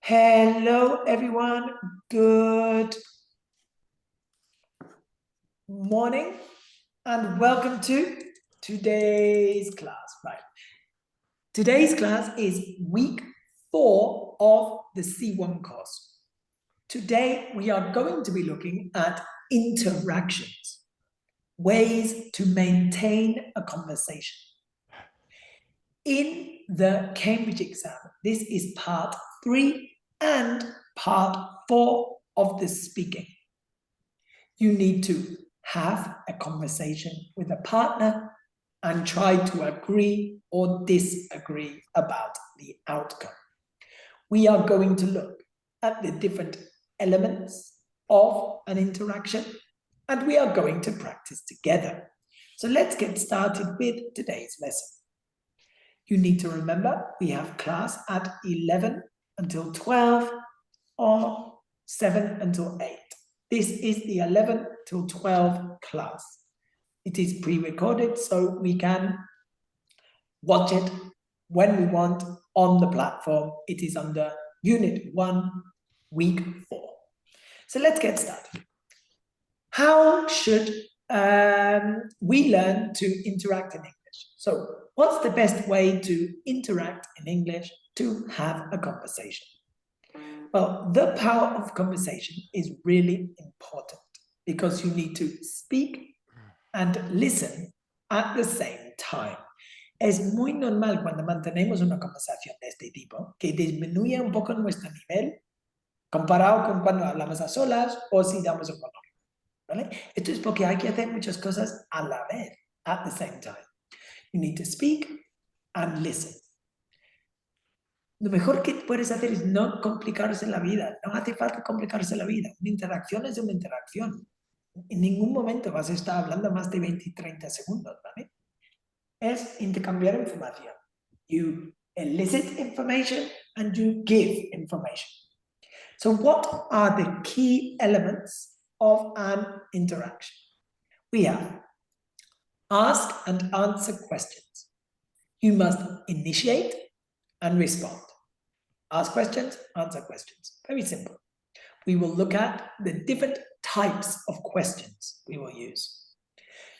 Hello, everyone. Good morning and welcome to today's class. Right. Today's class is week 4 of the C1 course. Today, we are going to be looking at interactions, ways to maintain a conversation. In the Cambridge exam, this is part 3 and part 4 of the speaking. You need to have a conversation with a partner and try to agree or disagree about the outcome. We are going to look at the different elements of an interaction and we are going to practice together. So let's get started with today's lesson. You need to remember we have class at 11 until 12 or 7 until 8. This is the 11 till 12 class. It is pre-recorded, so we can watch it when we want on the platform. It is under Unit 1, Week 4. So let's get started. How should we learn to interact in English? So what's the best way to interact in English to have a conversation? Well, the power of conversation is really important because you need to speak and listen at the same time. Es muy normal cuando mantenemos una conversación de este tipo que disminuye un poco nuestro nivel comparado con cuando hablamos a solas o si damos un monólogo, ¿vale? Esto es porque hay que hacer muchas cosas a la vez, at the same time. You need to speak and listen. Lo mejor que puedes hacer es no complicarse la vida. No hace falta complicarse la vida. Una interacción es una interacción. En ningún momento vas a estar hablando más de 20 y 30 segundos, ¿vale? Es intercambiar información. You elicit information and you give information. So what are the key elements of an interaction? We have ask and answer questions. You must initiate and respond. Ask questions, answer questions. Very simple. We will look at the different types of questions we will use.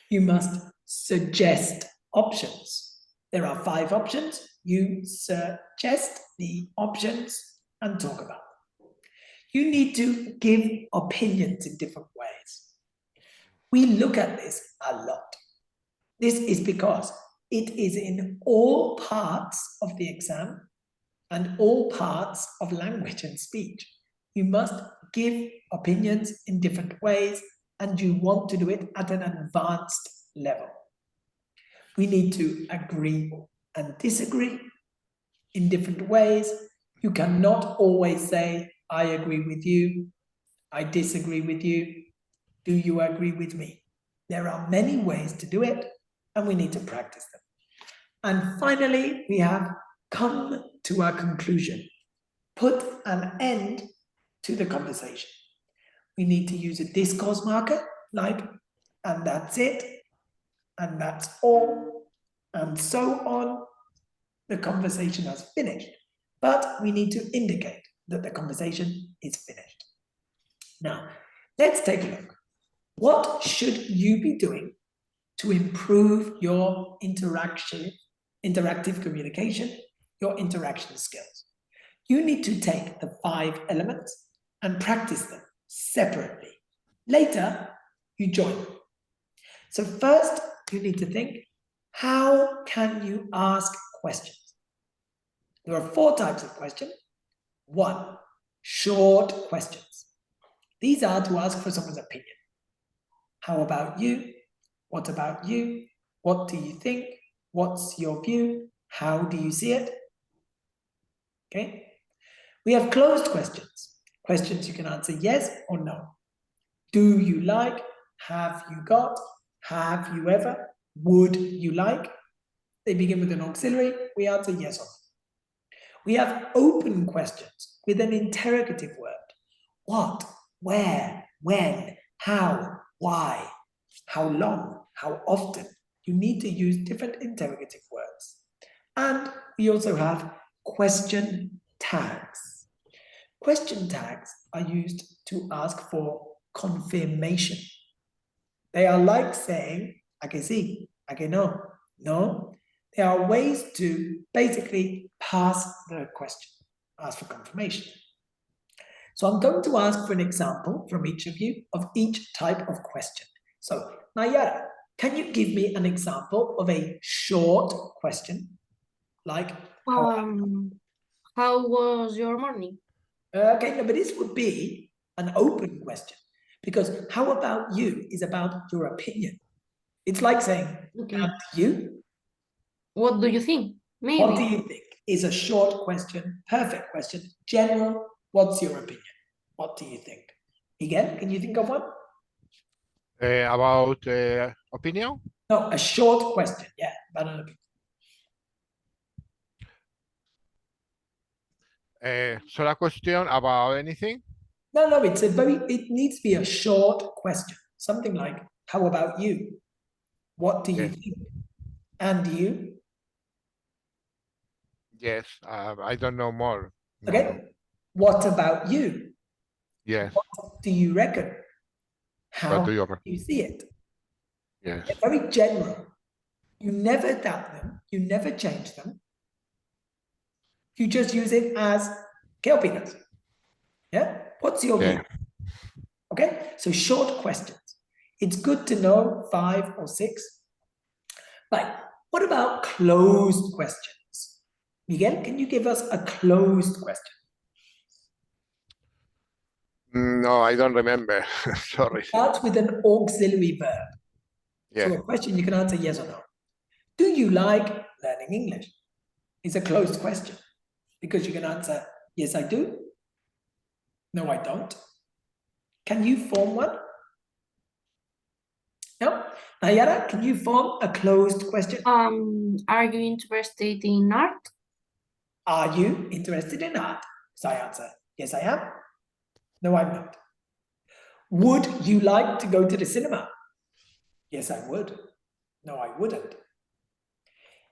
You must suggest options. There are 5 options. You suggest the options and talk about them. You need to give opinions in different ways. We look at this a lot. This is because it is in all parts of the exam and all parts of language and speech. You must give opinions in different ways and you want to do it at an advanced level. We need to agree and disagree in different ways. You cannot always say, I agree with you, I disagree with you, do you agree with me? There are many ways to do it and we need to practice them. And finally, we have come to a conclusion. Put an end to the conversation. We need to use a discourse marker, like, and that's it, and that's all, and so on. The conversation has finished, but we need to indicate that the conversation is finished. Now, let's take a look. What should you be doing to improve your interactive communication, your interaction skills? You need to take the 5 elements and practice them separately. Later, you join them. So first, you need to think, how can you ask questions? There are 4 types of questions. 1, short questions. These are to ask for someone's opinion. How about you? What about you? What do you think? What's your view? How do you see it? Okay. We have closed questions. Questions you can answer yes or no. Do you like? Have you got? Have you ever? Would you like? They begin with an auxiliary. We answer yes or no. We have open questions with an interrogative word. What? Where? When? How? Why? How long? How often? You need to use different interrogative words. And we also have question tags. Question tags are used to ask for confirmation. They are like saying, a que sí, a que no, no. They are ways to basically pass the question, ask for confirmation. So I'm going to ask for an example from each of you of each type of question. So, Nayara, can you give me an example of a short question? Like, how was your morning? Okay, no, but this would be an open question because how about you is about your opinion. It's like saying, Okay. and you? What do you think? Maybe. What do you think is a short question, perfect question, general, what's your opinion? What do you think? Miguel, can you think of one? About opinion? No, a short question, yeah, about an opinion. So a question about anything? No, it needs to be a short question. Something like, how about you? What do you think? And you? Yes, I don't know more. No, Okay. no. What about you? Yes. What do you reckon? How Do do you see it? Yes. They're very general. You never doubt them. You never change them. You just use it as, ¿qué opinas? Yeah? What's your view? Okay? So short questions. It's good to know 5 or 6. Right. What about closed questions? Miguel, can you give us a closed question? No, I don't remember. Sorry. It starts with an auxiliary verb. Yeah. So a question you can answer yes or no. Do you like learning English? It's a closed question because you can answer yes, I do. No, I don't. Can you form one? No? Nayara, can you form a closed question? Are you interested in art? Are you interested in art? So I answer, yes, I am. No, I'm not. Would you like to go to the cinema? Yes, I would. No, I wouldn't.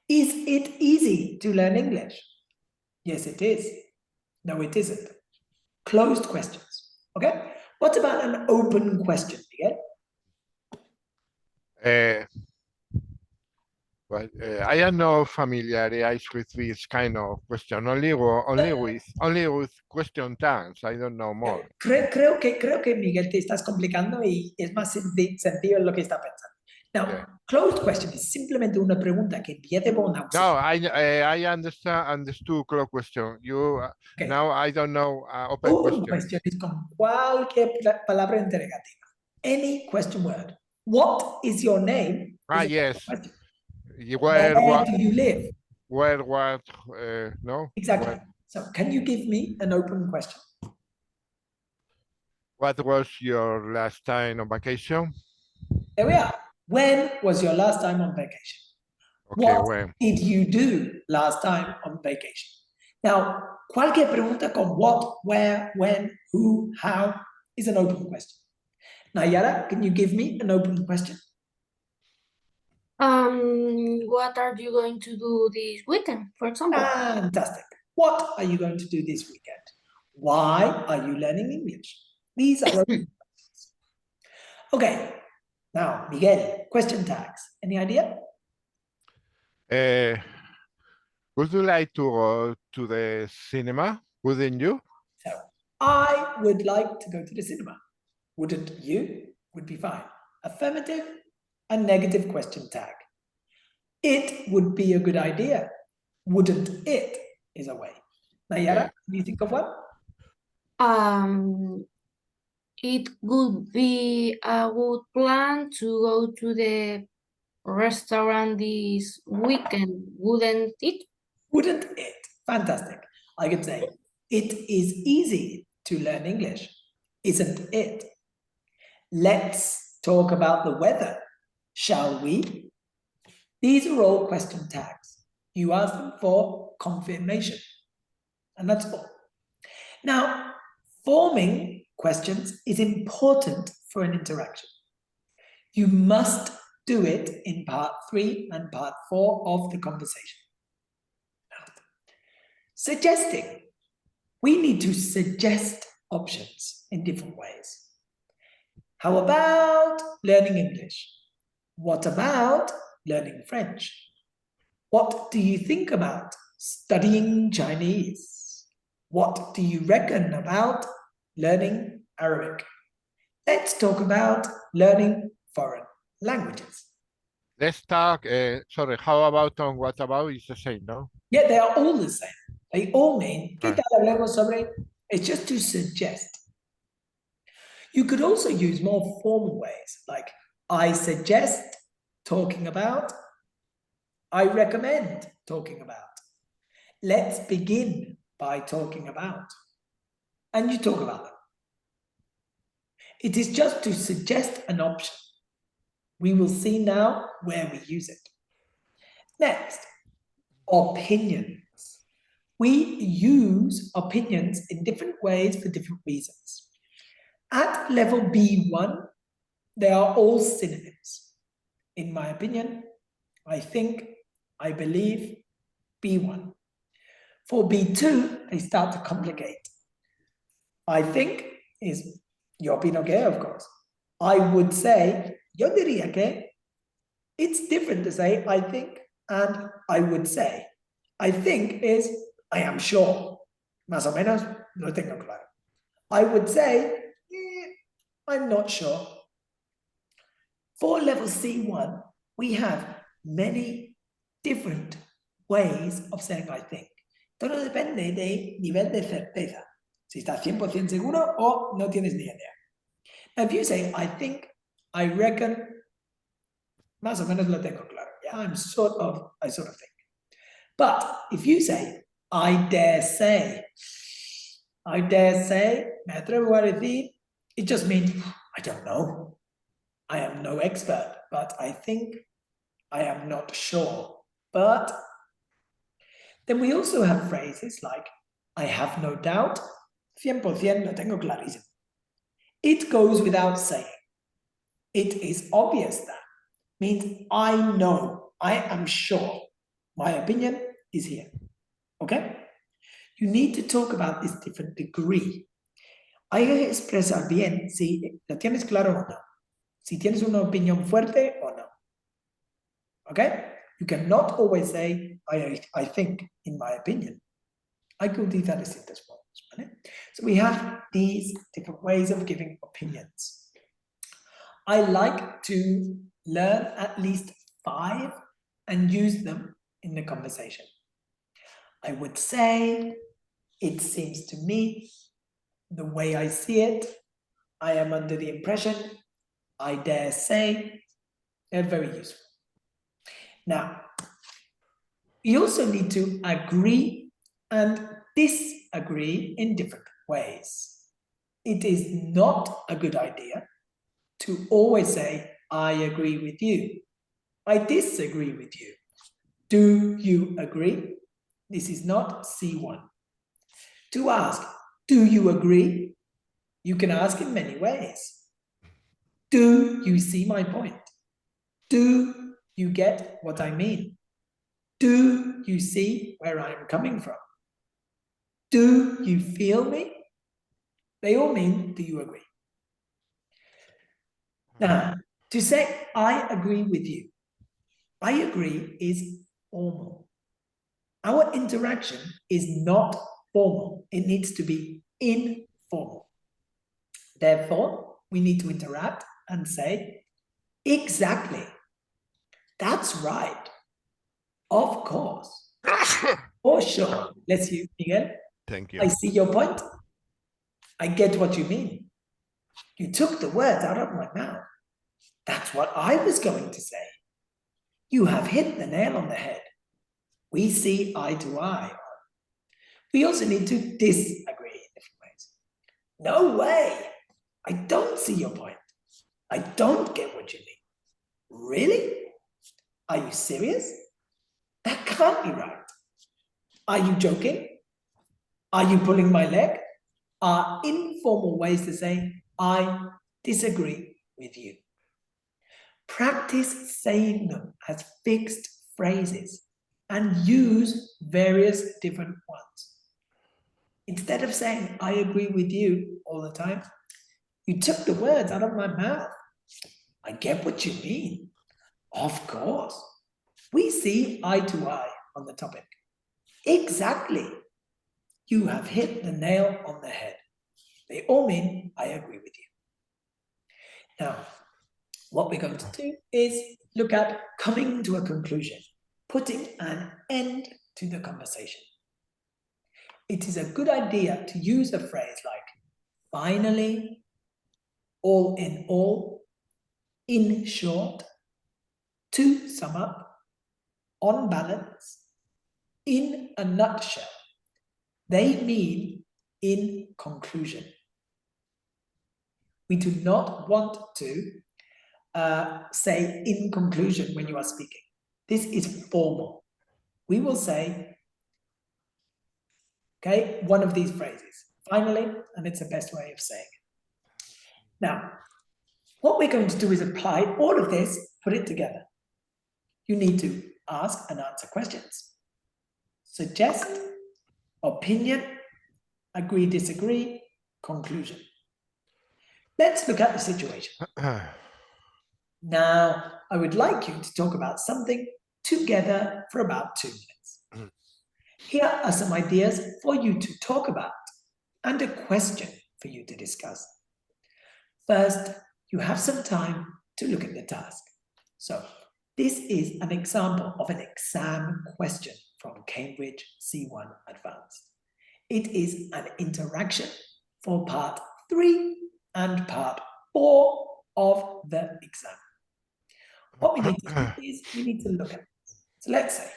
Is it easy to learn English? Yes, it is. No, it isn't. Closed questions. Okay? What about an open question, Miguel? But I am not familiarized with this kind of question. Only with question tags. I don't know more. Creo que Miguel te estás complicando y es más sencillo en lo que está pensando. Now, closed question es simplemente una pregunta que empiece con una No, I understood closed question. Now I don't know open question es con cualquier palabra interrogativa. Any question word. What is your name? Yes. Where do you live? Where, what, no? Exactly. Where. So can you give me an open question? What was your last time on vacation? There we are. When was your last time on vacation? Okay, what did you do last time on vacation? Now, cualquier pregunta con what, where, when, who, how is an open question. Nayara, can you give me an open question? What are you going to do this weekend, for example? Fantastic. What are you going to do this weekend? Why are you learning English? These are open questions. Okay. Now, Miguel, question tags. Any idea? Would you like to go to the cinema? Wouldn't you? So, I would like to go to the cinema. Wouldn't you? Would be fine. Affirmative and negative question tag. It would be a good idea. Wouldn't it is a way. Nayara, do you think of one? It would be a good plan to go to the restaurant this weekend, wouldn't it? Wouldn't it? Fantastic. I could say, it is easy to learn English, isn't it? Let's talk about the weather, shall we? These are all question tags. You ask them for confirmation, and that's all. Now, forming questions is important for an interaction. You must do it in part 3 and part 4 of the conversation. Suggesting. we need to suggest options in different ways. How about learning English? What about learning French? What do you think about studying Chinese? What do you reckon about learning Arabic? Let's talk about learning foreign languages. Let's talk, sorry, how about and what about is the same, no? Yeah, they are all the same. They all mean, ¿qué Right. tal hablemos sobre? It's just to suggest. You could also use more formal ways, like I suggest talking about, I recommend talking about. Let's begin by talking about. And you talk about them. It is just to suggest an option. We will see now where we use it. Next, opinions. We use opinions in different ways for different reasons. At level B1, they are all synonyms. In my opinion, I think, I believe, B1. For B2, they start to complicate. I think is, yo opino que, of course. I would say, yo diría que. It's different to say I think and I would say. I think is I am sure. Más o menos lo tengo claro. I would say I'm not sure. For level C1, we have many different ways of saying I think. Todo depende del nivel de certeza. Si estás 100% seguro o no tienes ni idea. Now, if you say I think, I reckon, más o menos lo tengo claro. Yeah, I sort of think. But if you say, I dare say, me atrevo a decir, it just means, I don't know. I am no expert, but I think, I am not sure. But then we also have phrases like, I have no doubt, 100% lo tengo clarísimo. It goes without saying. It is obvious that. Means I know, I am sure. My opinion is here. Okay? You need to talk about this different degree. Hay que expresar bien si lo tienes claro o no. Si tienes una opinión fuerte o no. Okay? You cannot always say, I think, in my opinion. Hay que utilizar distintas formas. ¿Vale? So we have these different ways of giving opinions. I like to learn at least 5 and use them in the conversation. I would say, it seems to me, the way I see it, I am under the impression, I dare say, they're very useful. Now, you also need to agree and disagree in different ways. It is not a good idea to always say, I agree with you. I disagree with you. Do you agree? This is not C1. To ask, do you agree? You can ask in many ways. Do you see my point? Do you get what I mean? Do you see where I'm coming from? Do you feel me? They all mean, do you agree? Now, to say, I agree with you. I agree is formal. Our interaction is not formal. It needs to be informal. Therefore, we need to interact and say, exactly. That's right. Of course. For sure. Let's see, Miguel. Thank you. I see your point. I get what you mean. You took the words out of my mouth. That's what I was going to say. You have hit the nail on the head. We see eye to eye. We also need to disagree in different ways. No way. I don't see your point. I don't get what you mean. Really? Are you serious? That can't be right. Are you joking? Are you pulling my leg? Are informal ways to say, I disagree with you. Practice saying them as fixed phrases and use various different ones. Instead of saying, I agree with you all the time, you took the words out of my mouth. I get what you mean. Of course. We see eye to eye on the topic. Exactly. You have hit the nail on the head. They all mean, I agree with you. Now, what we're going to do is look at coming to a conclusion, putting an end to the conversation. It is a good idea to use a phrase like finally, all in all, in short, to sum up, on balance, in a nutshell. They mean in conclusion. We do not want to say in conclusion when you are speaking. This is formal. We will say, okay, one of these phrases, finally, and it's the best way of saying it. Now, what we're going to do is apply all of this, put it together. You need to ask and answer questions, suggest, opinion, agree, disagree, conclusion. Let's look at the situation. Now, I would like you to talk about something together for about 2 minutes. Here are some ideas for you to talk about and a question for you to discuss. First, you have some time to look at the task. So, this is an example of an exam question from Cambridge C1 Advanced. It is an interaction for part 3 and part 4 of the exam. What we need to do is we need to look at it. So let's say.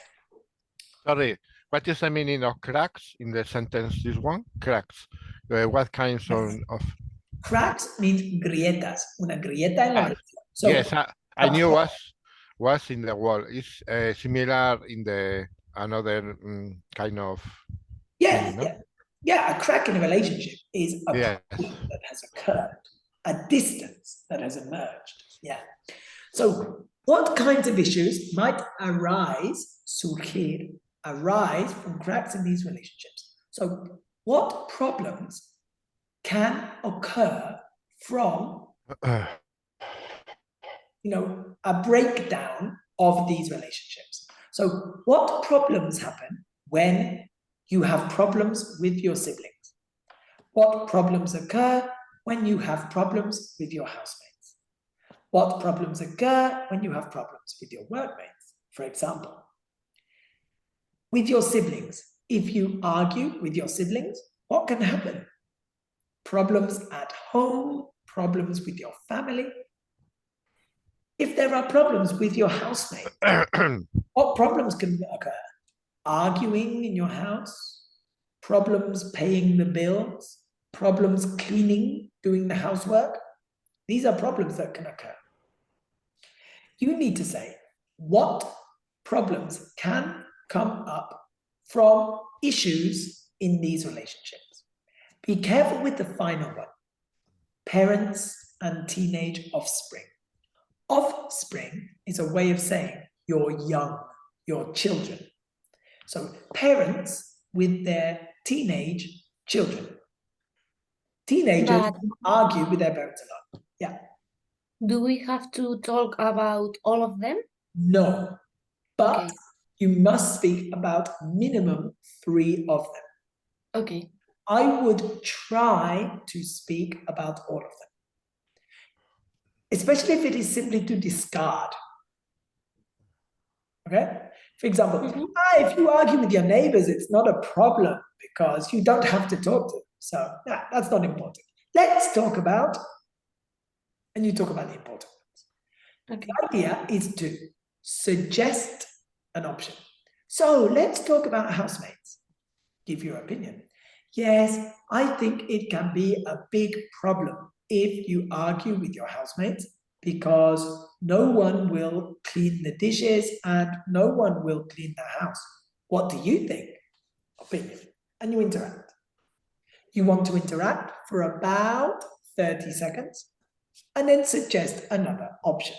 Sorry, what is the meaning of cracks in the sentence, this one? Cracks. What kinds of... Cracks means grietas, una grieta en la letra. So, yes, I knew was in the wall. It's similar in the another kind of... Yes, thing, no? yeah, a crack in a relationship is a Yes. problem that has occurred, a distance that has emerged. Yeah. So, what kinds of issues might arise, surgir, arise from cracks in these relationships? So, what problems can occur from, a breakdown of these relationships? So, what problems happen when you have problems with your siblings? What problems occur when you have problems with your housemates? What problems occur when you have problems with your workmates? For example, with your siblings, if you argue with your siblings, what can happen? Problems at home, problems with your family. If there are problems with your housemate, what problems can occur? Arguing in your house, problems paying the bills, problems cleaning, doing the housework. These are problems that can occur. You need to say what problems can come up from issues in these relationships. Be careful with the final one. Parents and teenage offspring. Offspring is a way of saying you're young, your children. So parents with their teenage children. Teenagers argue with their parents a lot. Yeah. Do we have to talk about all of them? No, but Okay. you must speak about minimum 3 of them. Okay. I would try to speak about all of them, especially if it is simply to discard. Okay? For example, if you argue with your neighbors, it's not a problem because you don't have to talk to them. So that's not important. Let's talk about, and you talk about the important ones. Okay. The idea is to suggest an option. So let's talk about housemates. Give your opinion. Yes, I think it can be a big problem if you argue with your housemates because no one will clean the dishes and no one will clean the house. What do you think? Opinion. And you interact. You want to interact for about 30 seconds and then suggest another option.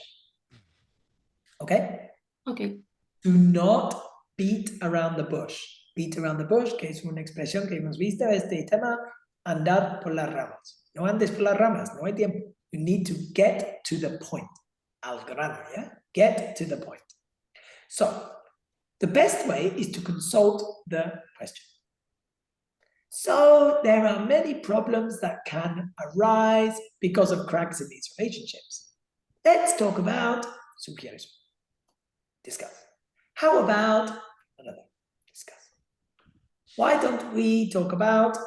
Okay? Okay. Do not beat around the bush. beat around the bush, que es una expresión que hemos visto, este tema, andar por las ramas. No andes por las ramas, no hay tiempo. You need to get to the point. Al grano, yeah? Get to the point. So, the best way is to consult the question. So, there are many problems that can arise because of cracks in these relationships. Let's talk about sugieres. Discuss. How about another? Discuss. Why don't we talk about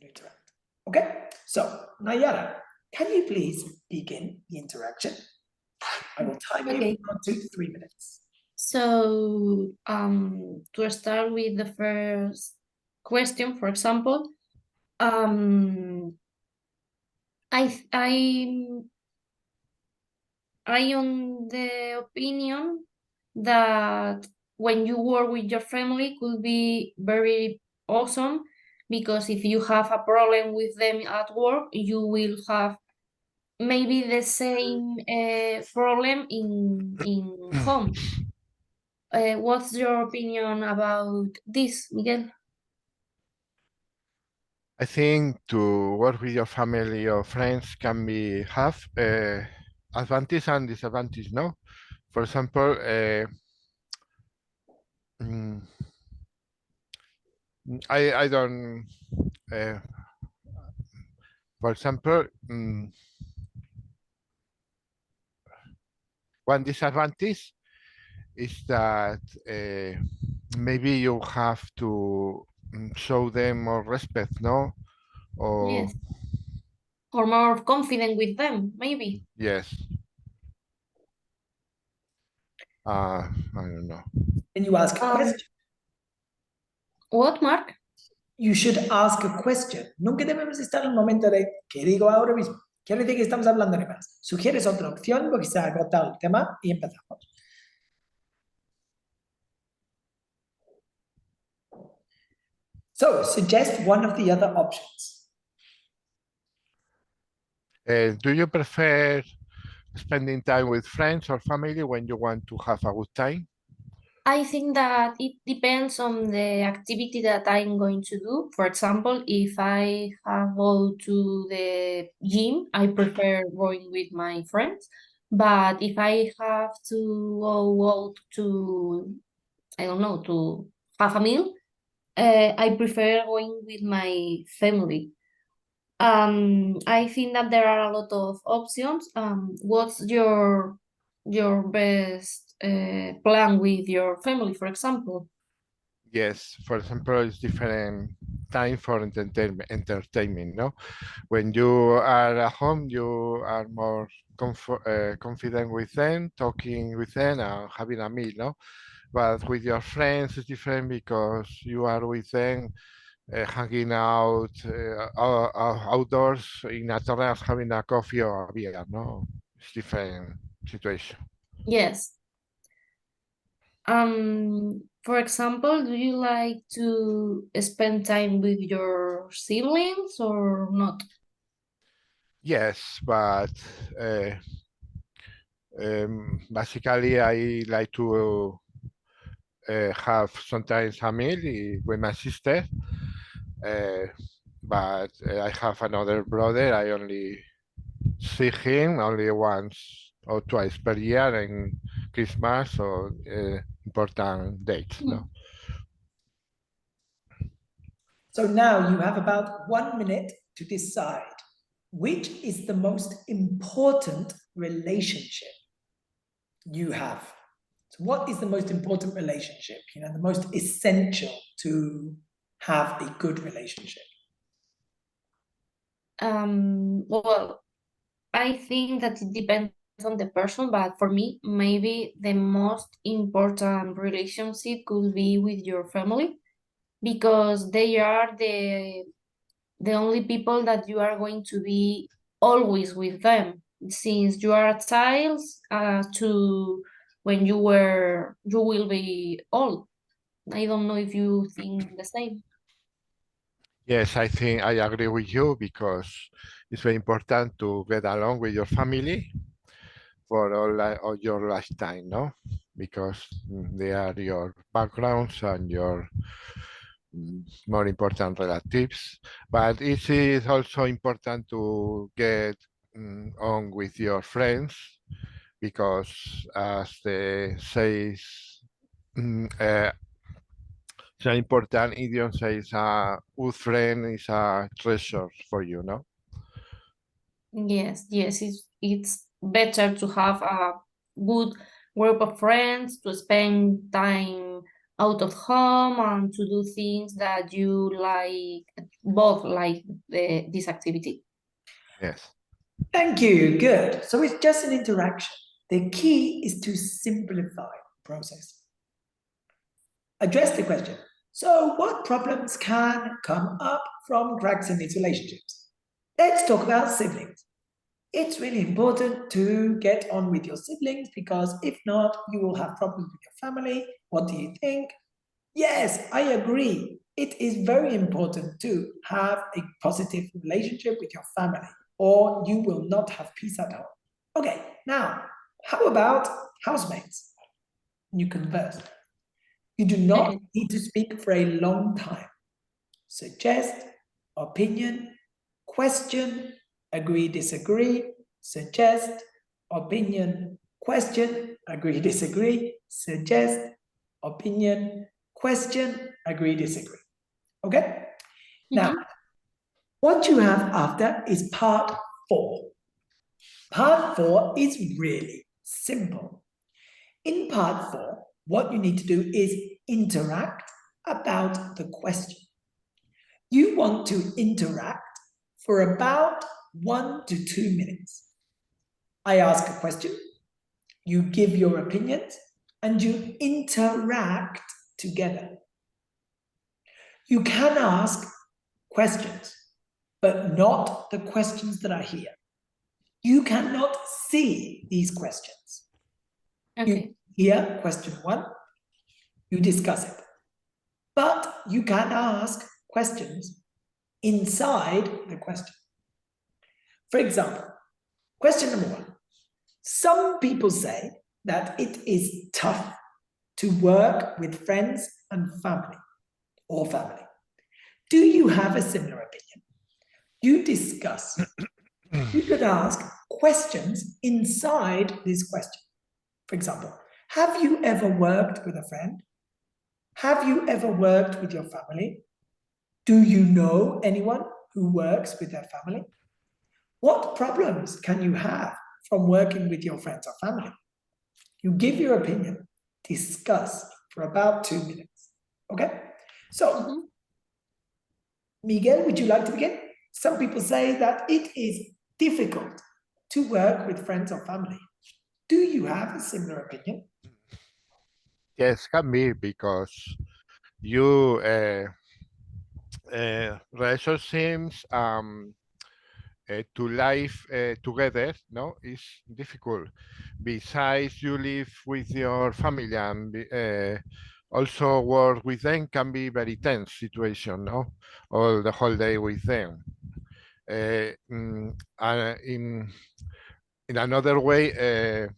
interact? Okay, so Nayara, can you please begin the interaction? I will time you for 2 to 3 minutes. So, to start with the first question, for example, I on the opinion that when you work with your family could be very awesome, because if you have a problem with them at work, you will have maybe the same problem in home. What's your opinion about this, Miguel? I think to work with your family or friends can be have advantage and disadvantage, no? For example, I don't, for example, one disadvantage is that maybe you have to show them more respect, no? Or Yes. Or more confident with them, maybe. yes. I don't know. And you ask a question. What, Mark? You should ask a question. Nunca debemos estar en el momento de ¿qué digo ahora mismo? Quiero decir que estamos hablando de más. ¿Sugieres otra opción? Porque se ha agotado el tema y empezamos. So, suggest one of the other options. Do you prefer spending time with friends or family when you want to have a good time? I think that it depends on the activity that I'm going to do. For example, if I have go to the gym, I prefer going with my friends. But if I have to go out to, I don't know, to have a meal, I prefer going with my family. I think that there are a lot of options. What's your best plan with your family, for example? Yes, for example, it's different time for entertainment, no? When you are at home, you are more confident with them, talking with them, and having a meal, no? But with your friends, it's different because you are with them, hanging out outdoors in a terrace, having a coffee or a beer, no? It's different situation. Yes. For example, do you like to spend time with your siblings or not? Yes, but basically I like to have sometimes a meal with my sister, but I have another brother. I only see him only once or twice per year in Christmas or important dates. No. So now you have about 1 minute to decide which is the most important relationship you have. So what is the most important relationship? You know, the most essential to have a good relationship. Well, I think that it depends on the person, but for me, maybe the most important relationship could be with your family, because they are the only people that you are going to be always with them, since you are a child to when you will be old. I don't know if you think the same. Yes, I think I agree with you because it's very important to get along with your family for all your lifetime, no? because they are your backgrounds and your more important relatives. But it is also important to get on with your friends, because as the says, it's an important idiom says a good friend is a treasure for you, no? Yes, yes, it's better to have a good group of friends, to spend time out of home and to do things that you like, both like this activity. Yes. Thank you. Good. So it's just an interaction. The key is to simplify the process. Address the question. So what problems can come up from cracks in these relationships? Let's talk about siblings. It's really important to get on with your siblings, because if not, you will have problems with your family. What do you think? Yes, I agree. It is very important to have a positive relationship with your family, or you will not have peace at home. Okay, now, how about housemates? You converse. You do not need to speak for a long time. Suggest, opinion, question, agree, disagree, suggest, opinion, question, agree, disagree, suggest, opinion, question, agree, disagree. Okay? Now, what you have after is part 4. Part 4 is really simple. In part 4, what you need to do is interact about the question. You want to interact for about 1 to 2 minutes. I ask a question, you give your opinions, and you interact together. You can ask questions, but not the questions that are here. You cannot see these questions. Okay. You hear question 1, you discuss it. But you can ask questions inside the question. For example, question number 1. Some people say that it is tough to work with friends and family or family. Do you have a similar opinion? You discuss. You could ask questions inside this question. For example, have you ever worked with a friend? Have you ever worked with your family? Do you know anyone who works with their family? What problems can you have from working with your friends or family? You give your opinion, discuss for about 2 minutes. Okay? So, Miguel, would you like to begin? Some people say that it is difficult to work with friends or family. Do you have a similar opinion? Yes, can be, because you relationships to live together, no, is difficult. Besides, you live with your family and also work with them can be very tense situation, no, all the whole day with them. In another way,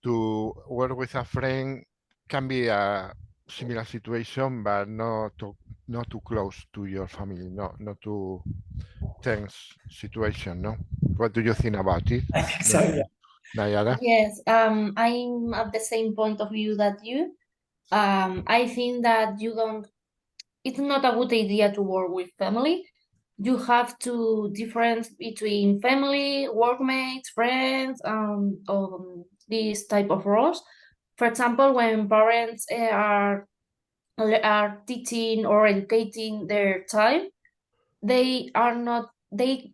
to work with a friend can be a similar situation, but not too close to your family, not too tense situation, no? What do you think about it? I think so, yeah. Nayara? Yes, I'm at the same point of view that you. I think that it's not a good idea to work with family. You have to difference between family, workmates, friends, these type of roles. For example, when parents are teaching or educating their child, they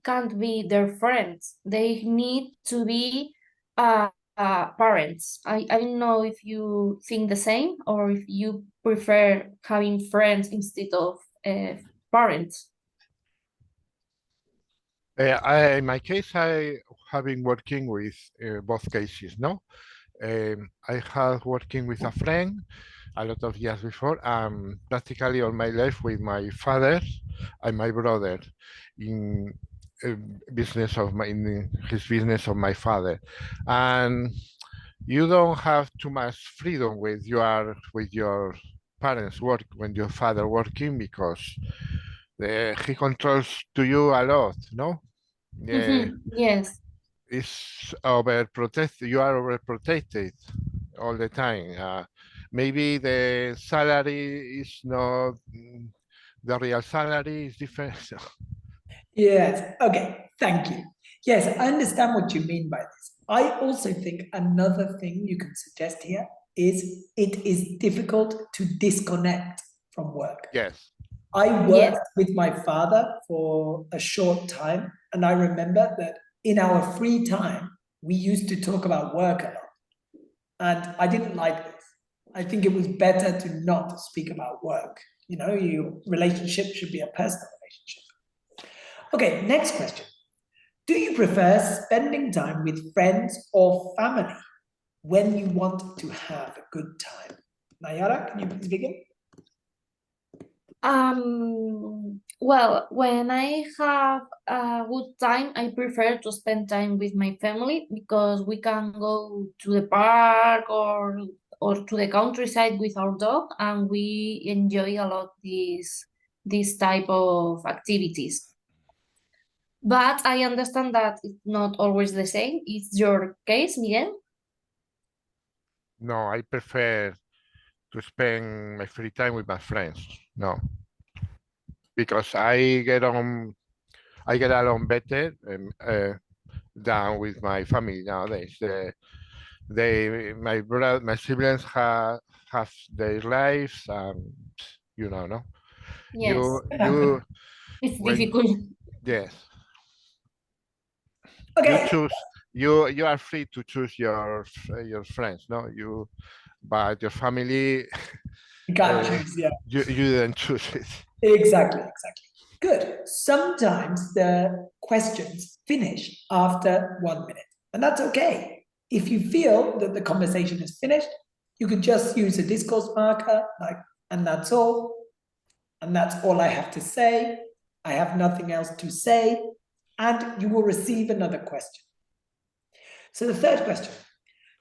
can't be their friends. They need to be parents. I don't know if you think the same or if you prefer having friends instead of parents. In my case, I have been working with both cases, no? I had working with a friend a lot of years before, practically all my life with my father and my brother in in his business of my father. And you don't have too much freedom with your parents work when your father working because he controls to you a lot, no? Yeah, Yes. it's overprotected. You are overprotected all the time. Maybe the salary is not the real salary is different. Yes, okay, thank you. Yes, I understand what you mean by this. I also think another thing you can suggest here is it is difficult to disconnect from work. Yes. I Yes. worked with my father for a short time, and I remember that in our free time, we used to talk about work a lot. And I didn't like this. I think it was better to not speak about work. You know, your relationship should be a personal relationship. Okay, next question. Do you prefer spending time with friends or family when you want to have a good time? Nayara, can you please begin? Well, when I have a good time, I prefer to spend time with my family because we can go to the park or to the countryside with our dog, and we enjoy a lot this type of activities. But I understand that it's not always the same. It's your case, Miguel? No, I prefer to spend my free time with my friends. No, because I get along better than with my family nowadays. My siblings have their lives, no. Yes, You it's when difficult. yes, you Okay. choose you are free to choose your friends, no, but your family You can't choose, yeah. you didn't choose it. Exactly, exactly. Good. Sometimes the questions finish after 1 minute, and that's okay. If you feel that the conversation is finished, you could just use a discourse marker, like, and that's all. And that's all I have to say. I have nothing else to say. And you will receive another question. So the third question,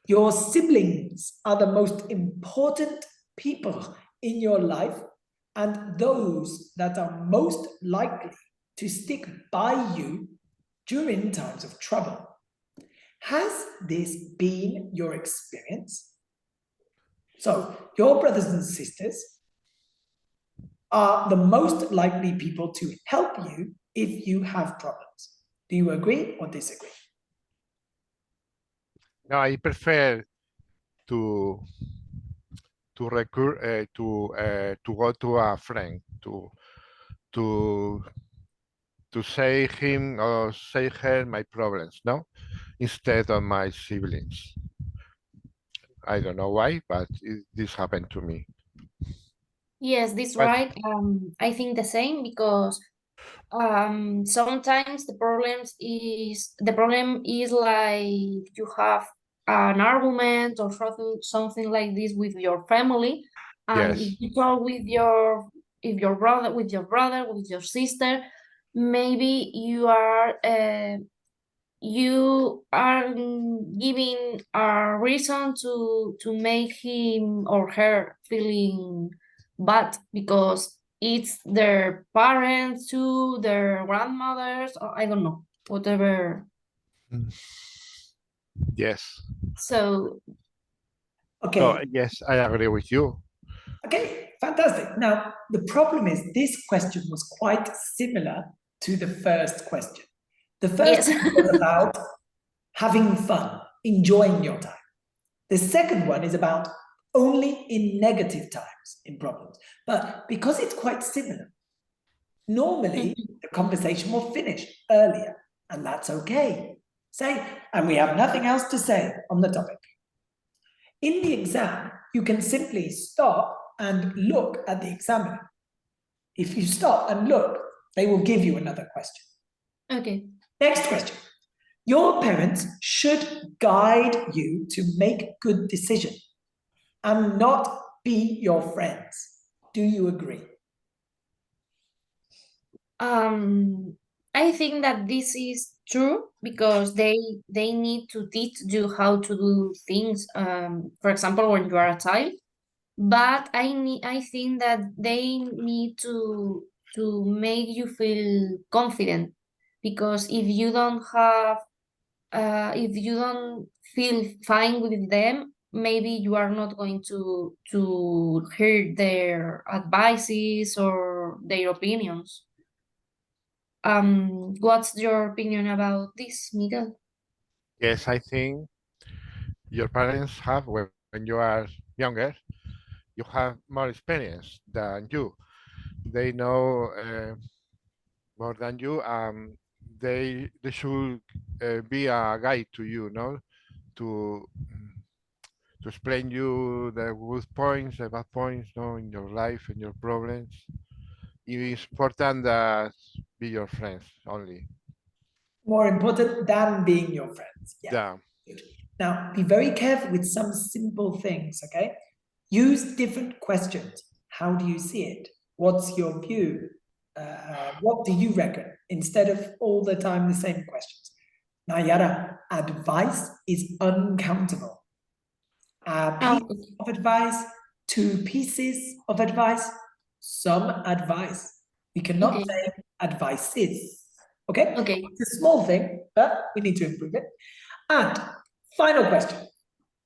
your siblings are the most important people in your life and those that are most likely to stick by you during times of trouble. Has this been your experience? So your brothers and sisters are the most likely people to help you if you have problems. Do you agree or disagree? No, I prefer to to go to a friend to say him or say her my problems, no, instead of my siblings. I don't know why, but this happened to me. Yes, this But right. I think the same because sometimes the problem is like you have an argument or something like this with your family, and if yes, you talk with your brother with your sister, maybe you are giving a reason to make him or her feeling bad because it's their parents too, their grandmothers, or I don't know, whatever. yes. So Okay. So yes, I agree with you. Okay, fantastic. Now, the problem is this question was quite similar to the first question. The first yes. one was about having fun, enjoying your time. The second one is about only in negative times in problems. But because it's quite similar, normally the conversation will finish earlier, and that's okay. Say, and we have nothing else to say on the topic. In the exam, you can simply stop and look at the examiner. If you stop and look, they will give you another question. Okay. Next question. Your parents should guide you to make good decisions and not be your friends. Do you agree? I I think that this is true because they need to teach you how to do things. For example, when you are a child. But I think that they need to make you feel confident because if you don't feel fine with them, maybe you are not going to hear their advices or their opinions. What's your opinion about this, Miguel? Yes, I think your parents have, when you are younger, you have more experience than you. They know more than you. They should be a guide to you, no, to explain you the good points, the bad points, no, in your life and your problems. It is important that be your friends only. More important than being your friends. Yeah. Yeah. Good. Now, be very careful with some simple things, okay? Use different questions. How do you see it? What's your view? What do you reckon? Instead of all the time the same questions. Nayara, advice is uncountable. A piece of advice, 2 pieces of advice, some advice. We cannot say advices. Okay? Okay. It's a small thing, but we need to improve it. And final question.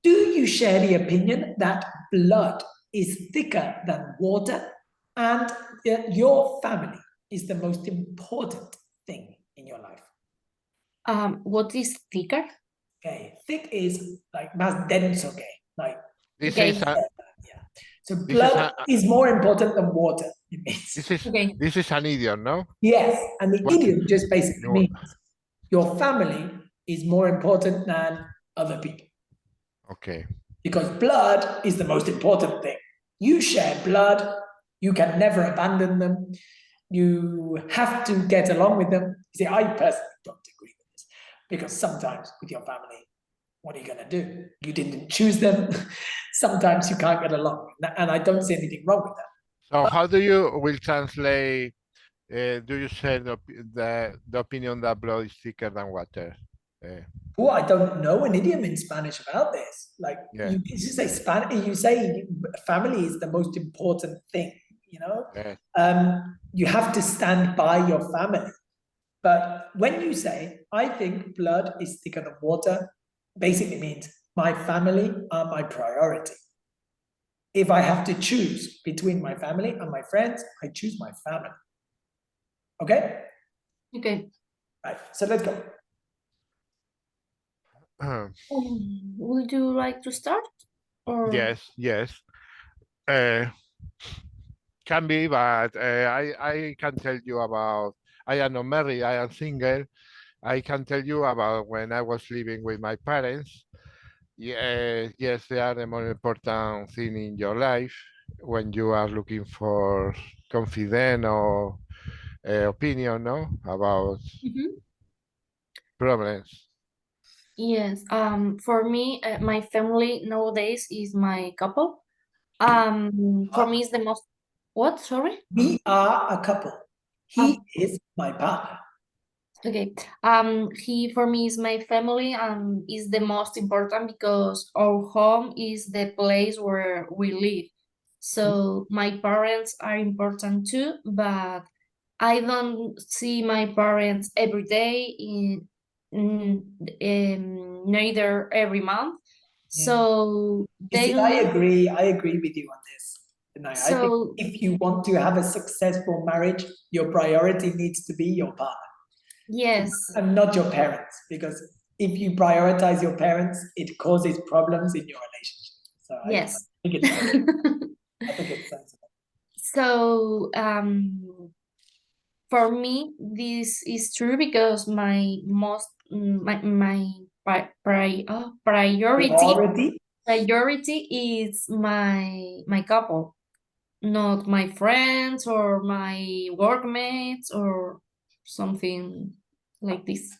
Do you share the opinion that blood is thicker than water and your family is the most important thing in your life? What is thicker? Okay, thick is like más denso, okay? Like This Okay. is a, yeah. So blood is more important than water. It means. this is an idiom, no? Yes, and the What? idiom just basically No. means your family is more important than other people. Okay. Because blood is the most important thing. You share blood, you can never abandon them, you have to get along with them. You see, I personally don't agree with this because sometimes with your family, what are you going to do? You didn't choose them. Sometimes you can't get along, and I don't see anything wrong with that. So how do you will translate? Do you share the opinion that blood is thicker than water? Oh, I don't know an idiom in Spanish about this. Like you say Spanish, you say family is the most important thing. You know, you have to stand by your family. But when you say, I think blood is thicker than water, basically means my family are my priority. If I have to choose between my family and my friends, I choose my family. Okay? Okay. Right, so let's go. Would you like to start? Or... Yes. Can be, but I can tell you about, I am not married, I am single. I can tell you about when I was living with my parents. Yes, they are the most important thing in your life when you are looking for confidence or opinion, no, about problems. Yes. For me, my family nowadays is my couple. For me, it's the most. What? Sorry. We are a couple. He is my partner. Okay. He for me is my family and is the most important because our home is the place where we live. So my parents are important too, but I don't see my parents every day neither every month. So they I agree with you on this. And I think so if you want to have a successful marriage, your priority needs to be your partner. yes. And not your parents, because if you prioritize your parents, it causes problems in your relationship. So Yes. I think it's sensible. So for me, this is true because my priority is my couple, not my friends or my workmates or something like this.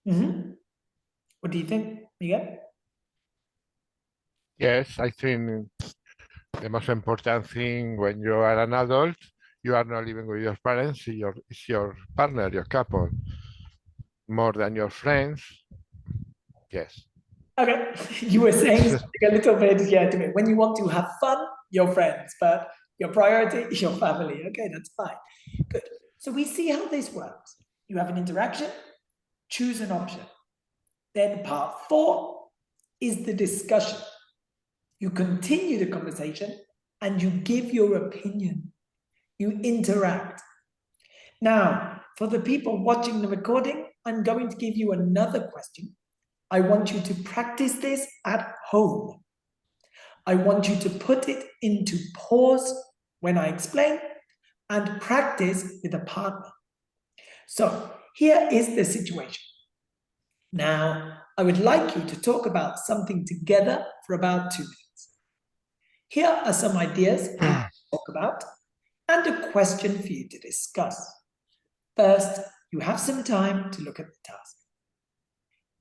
What do you think, Miguel? Yes, I think the most important thing when you are an adult, you are not living with your parents, it's your partner, your couple. more than your friends. Yes. Okay, you were saying something a little bit, yeah, to me. When you want to have fun, your friends, but your priority is your family. Okay, that's fine. Good. So we see how this works. You have an interaction, choose an option. Then part 4 is the discussion. You continue the conversation and you give your opinion. You interact. Now, for the people watching the recording, I'm going to give you another question. I want you to practice this at home. I want you to put it into pause when I explain and practice with a partner. So here is the situation. Now, I would like you to talk about something together for about 2 minutes. Here are some ideas to talk about and a question for you to discuss. First, you have some time to look at the task.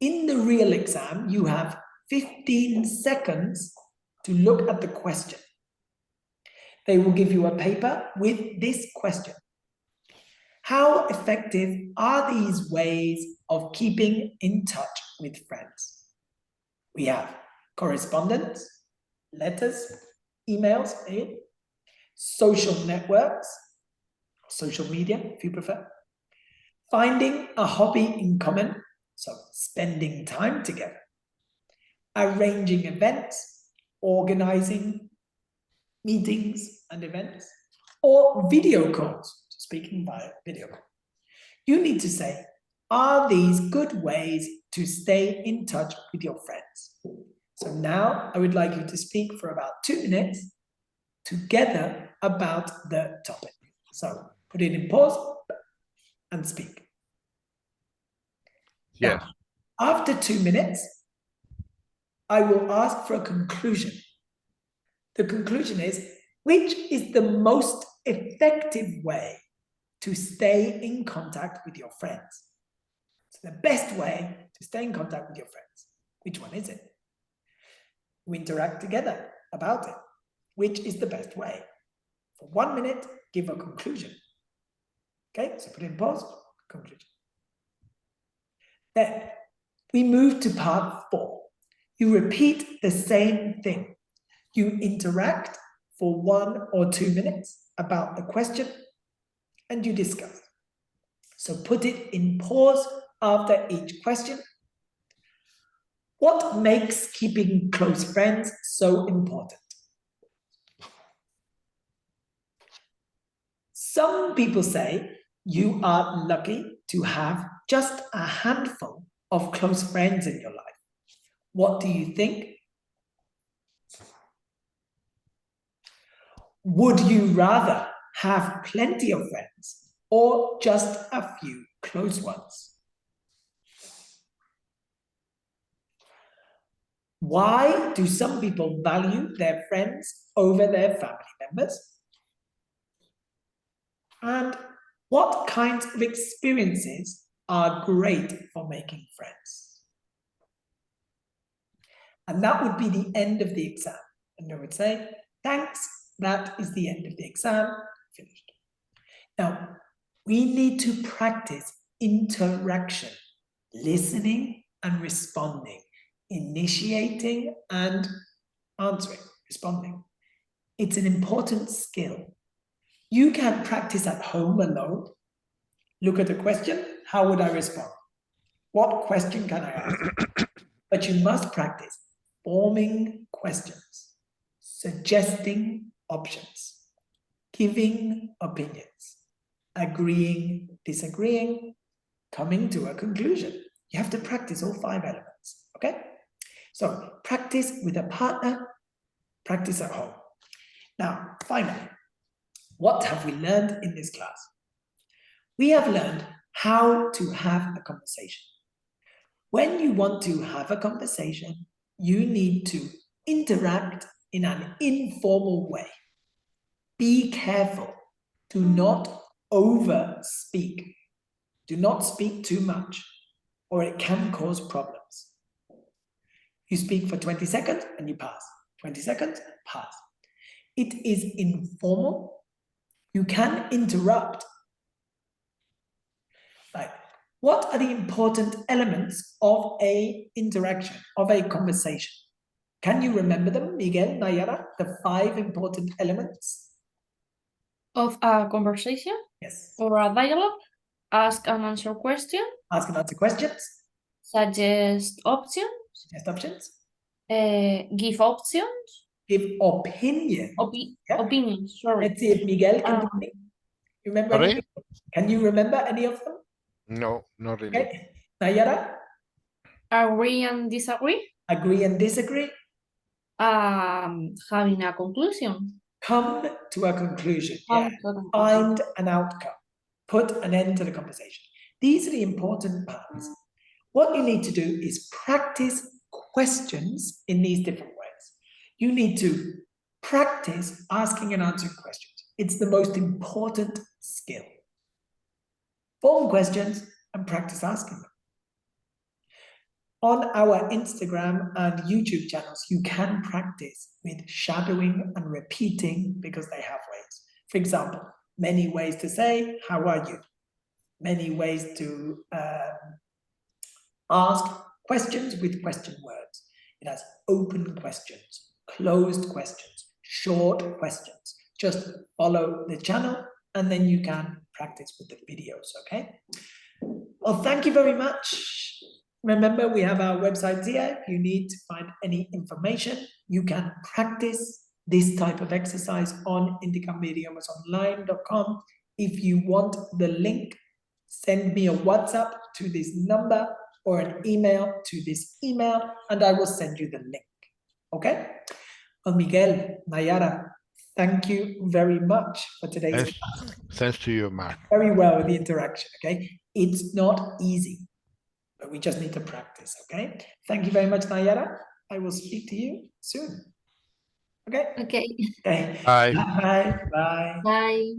In the real exam, you have 15 seconds to look at the question. They will give you a paper with this question. How effective are these ways of keeping in touch with friends? We have correspondence, letters, emails, social networks, social media, if you prefer, finding a hobby in common, so spending time together, arranging events, organizing meetings and events, or video calls, speaking via video call. You need to say, are these good ways to stay in touch with your friends? So now I would like you to speak for about 2 minutes together about the topic. So put it in pause and speak. Yes. Now, after 2 minutes, I will ask for a conclusion. The conclusion is, which is the most effective way to stay in contact with your friends? So the best way to stay in contact with your friends. Which one is it? We interact together about it. Which is the best way? For 1 minute, give a conclusion. Okay, so put in pause, conclusion. Then we move to part 4. You repeat the same thing. You interact for 1 or 2 minutes about the question and you discuss. So put it in pause after each question. What makes keeping close friends so important? Some people say you are lucky to have just a handful of close friends in your life. What do you think? Would you rather have plenty of friends or just a few close ones? Why do some people value their friends over their family members? And what kinds of experiences are great for making friends? And that would be the end of the exam. And I would say, thanks, that is the end of the exam, finished. Now, we need to practice interaction, listening and responding, initiating and answering, responding. It's an important skill. You can practice at home alone. Look at a question, how would I respond? What question can I ask? But you must practice forming questions, suggesting options, giving opinions, agreeing, disagreeing, coming to a conclusion. You have to practice all 5 elements, okay? So practice with a partner, practice at home. Now, finally, what have we learned in this class? We have learned how to have a conversation. When you want to have a conversation, you need to interact in an informal way. Be careful. Do not over speak. Do not speak too much, or it can cause problems. You speak for 20 seconds and you pass. 20 seconds, pass. It is informal. You can interrupt. Like, What are the important elements of a interaction, of a conversation? Can you remember them, Miguel, Nayara? The 5 important elements? Of a conversation Yes. or a dialogue, ask and answer question, Ask and answer questions. suggest options, Suggest options. give options, Give opinion. Yeah. opinions, sorry. Let's see if Miguel can do it. Remember Sorry? any? Can you remember any of them? No, not really. Okay. Nayara? Agree and disagree, Agree and disagree. having a conclusion. Come to a conclusion. Come Yeah. to a conclusion. Find an outcome. Put an end to the conversation. These are the important parts. What you need to do is practice questions in these different ways. You need to practice asking and answering questions. It's the most important skill. Form questions and practice asking them. On our Instagram and YouTube channels, you can practice with shadowing and repeating because they have ways. For example, many ways to say, how are you? Many ways to ask questions with question words. It has open questions, closed questions, short questions. Just follow the channel and then you can practice with the videos, okay? Well, thank you very much. Remember, we have our website here. If you need to find any information, you can practice this type of exercise on intercambiidiomasonline.com. If you want the link, send me a WhatsApp to this number or an email to this email, and I will send you the link. Okay? Well, Miguel, Nayara, thank you very much for today's class. Thanks to you, Mark. Very well with the interaction, okay? It's not easy, but we just need to practice, okay? Thank you very much, Nayara. I will speak to you soon. Okay? Okay. Okay. Bye. Bye. Bye. Bye.